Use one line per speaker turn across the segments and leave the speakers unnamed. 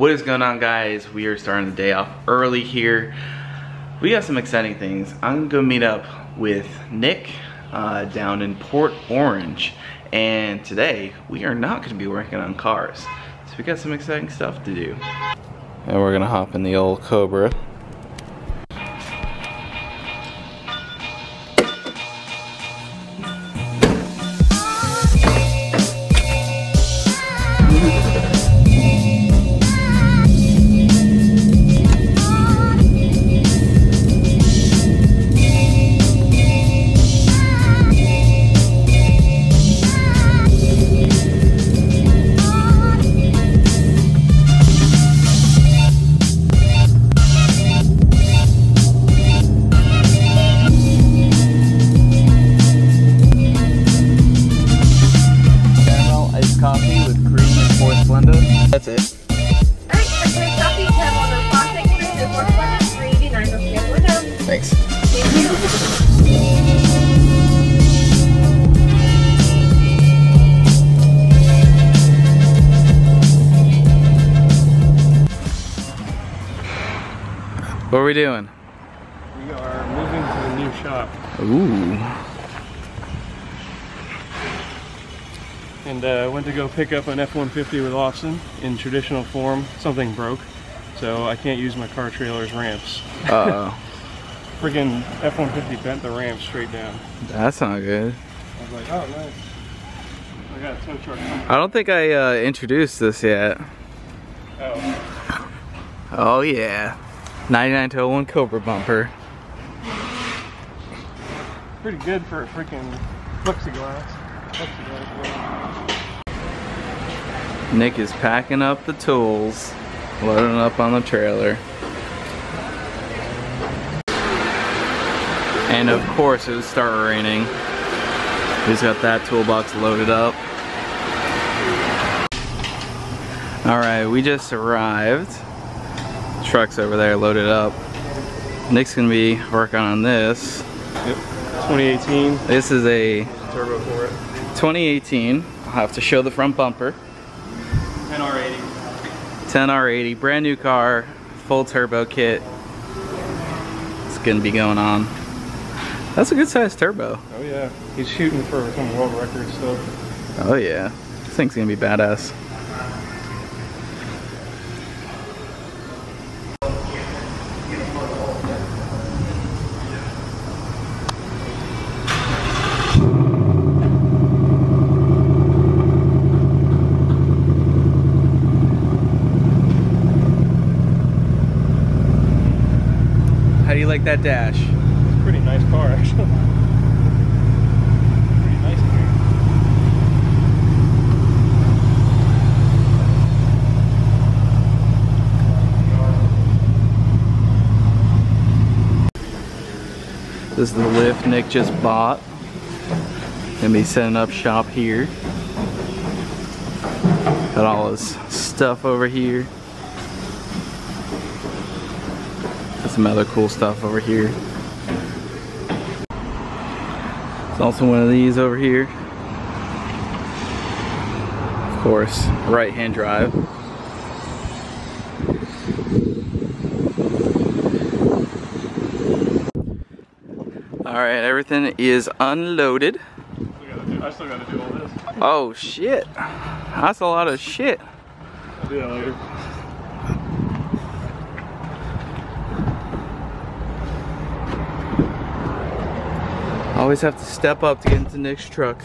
What is going on, guys? We are starting the day off early here. We got some exciting things. I'm gonna meet up with Nick down in Port Orange, and today we are not gonna be working on cars. So we got some exciting stuff to do. And we're gonna hop in the old Cobra. That's it.
Alright, for your coffee, caramel and plastic, cream and force blender, $3.89 with the other window.
Thanks.
Thank you.
What are we doing?
We are moving to the new shop.
Ooh.
And went to go pick up an F-150 with Austin in traditional form. Something broke, so I can't use my car trailer's ramps.
Uh-oh.
Freaking F-150 bent the ramp straight down.
That's not good.
I was like, oh nice. I got a tow truck coming.
I don't think I introduced this yet.
Oh.
Oh yeah. 99-01 Cobra bumper.
Pretty good for a freaking plexiglass.
Nick is packing up the tools, loading up on the trailer. And of course it would start raining. He's got that toolbox loaded up. Alright, we just arrived. Truck's over there loaded up. Nick's gonna be working on this.
Yep. 2018.
This is a
Turbo for it.
2018. I'll have to show the front bumper.
10R80.
10R80, brand new car, full turbo kit. It's gonna be going on. That's a good sized turbo.
Oh yeah. He's shooting for some world record stuff.
Oh yeah. This thing's gonna be badass. How do you like that dash?
It's a pretty nice car, actually. Pretty nice
This is the lift Nick just bought. Gonna be setting up shop here. Got all his stuff over here. Some other cool stuff over here. There's also one of these over here. Of course, right-hand drive. Alright, everything is unloaded.
I still gotta do all this.
Oh shit. That's a lot of shit.
I'll do that later.
Always have to step up to get into Nick's truck.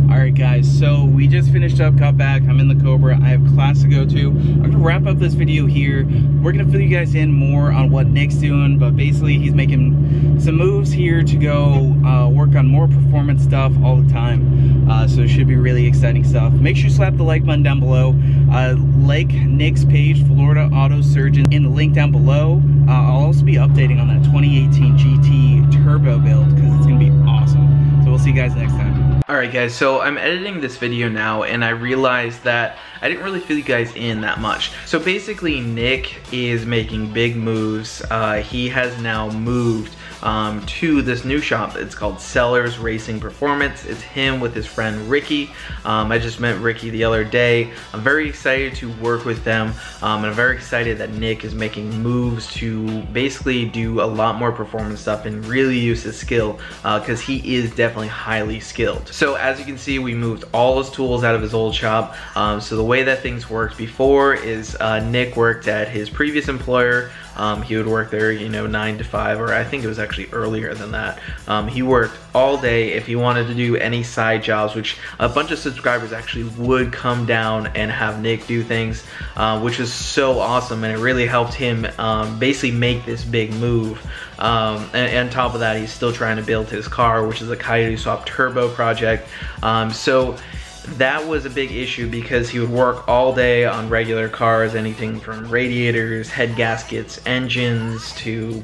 Alright guys, so we just finished up, got back, I'm in the Cobra, I have class to go to. I'm gonna wrap up this video here. We're gonna fill you guys in more on what Nick's doing, but basically he's making some moves here to go work on more performance stuff all the time. So it should be really exciting stuff. Make sure you slap the like button down below. Like Nick's page, Florida Auto Surgeon, in the link down below. I'll also be updating on that 2018 GT turbo build because it's gonna be awesome. So we'll see you guys next time. Alright guys, so I'm editing this video now and I realized that I didn't really fill you guys in that much. So basically Nick is making big moves. He has now moved to this new shop. It's called Sellers Racing Performance. It's him with his friend Ricky. I just met Ricky the other day. I'm very excited to work with them, and I'm very excited that Nick is making moves to basically do a lot more performance stuff and really use his skill, because he is definitely highly skilled. So as you can see, we moved all his tools out of his old shop. So the way that things worked before is Nick worked at his previous employer. He would work there, you know, 9 to 5, or I think it was actually earlier than that. He worked all day. If he wanted to do any side jobs, which a bunch of subscribers actually would come down and have Nick do things, which was so awesome, and it really helped him basically make this big move. And on top of that, he's still trying to build his car, which is a Coyote Swap Turbo project. So that was a big issue because he would work all day on regular cars, anything from radiators, head gaskets, engines, to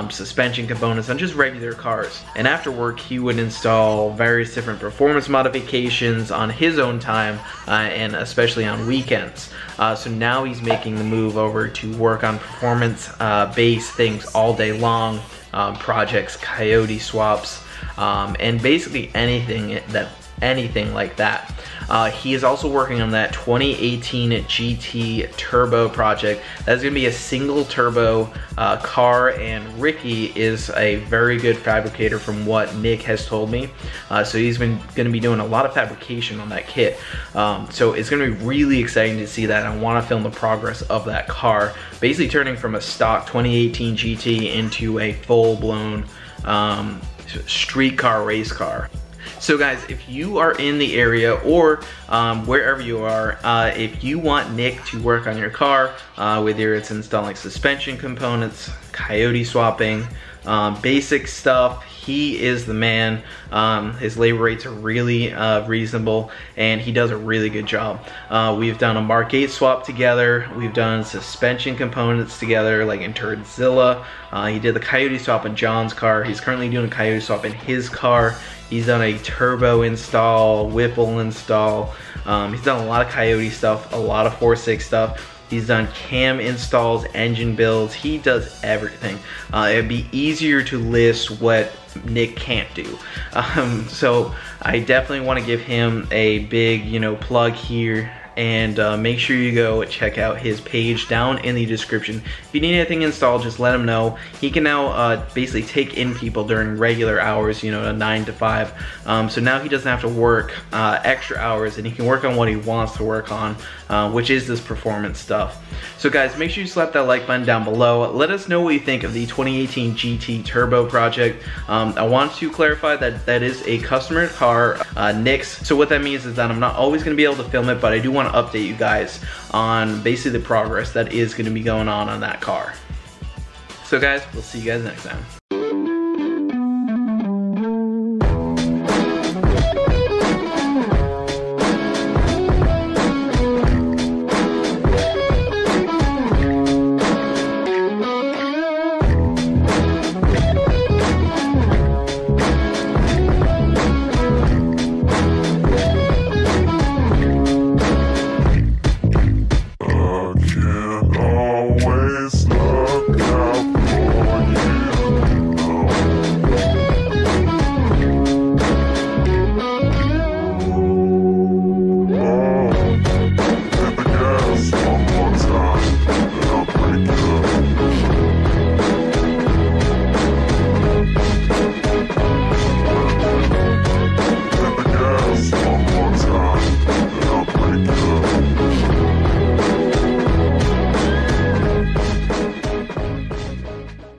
suspension components on just regular cars. And after work, he would install various different performance modifications on his own time, and especially on weekends. So now he's making the move over to work on performance based things all day long, projects, Coyote swaps, and basically anything like that. He is also working on that 2018 GT Turbo project. That's gonna be a single turbo car, and Ricky is a very good fabricator from what Nick has told me. So he's gonna be doing a lot of fabrication on that kit. So it's gonna be really exciting to see that. I wanna film the progress of that car, basically turning from a stock 2018 GT into a full-blown street car race car. So guys, if you are in the area or wherever you are, if you want Nick to work on your car, whether it's installing suspension components, Coyote swapping, basic stuff, he is the man. His labor rates are really reasonable, and he does a really good job. We've done a Mark 8 swap together. We've done suspension components together, like in Turdzilla. He did the Coyote swap in John's car. He's currently doing a Coyote swap in his car. He's done a turbo install, Whipple install. He's done a lot of Coyote stuff, a lot of 4.6 stuff. He's done cam installs, engine builds. He does everything. It'd be easier to list what Nick can't do. So I definitely want to give him a big, you know, plug here. And make sure you go check out his page down in the description. If you need anything installed, just let him know. He can now basically take in people during regular hours, you know, 9 to 5. So now he doesn't have to work extra hours, and he can work on what he wants to work on, which is this performance stuff. So guys, make sure you slap that like button down below. Let us know what you think of the 2018 GT Turbo project. I want to clarify that that is a customer car, Nick's. So what that means is that I'm not always going to be able to film it, but I do want to update you guys on basically the progress that is going to be going on that car. So guys, we'll see you guys next time.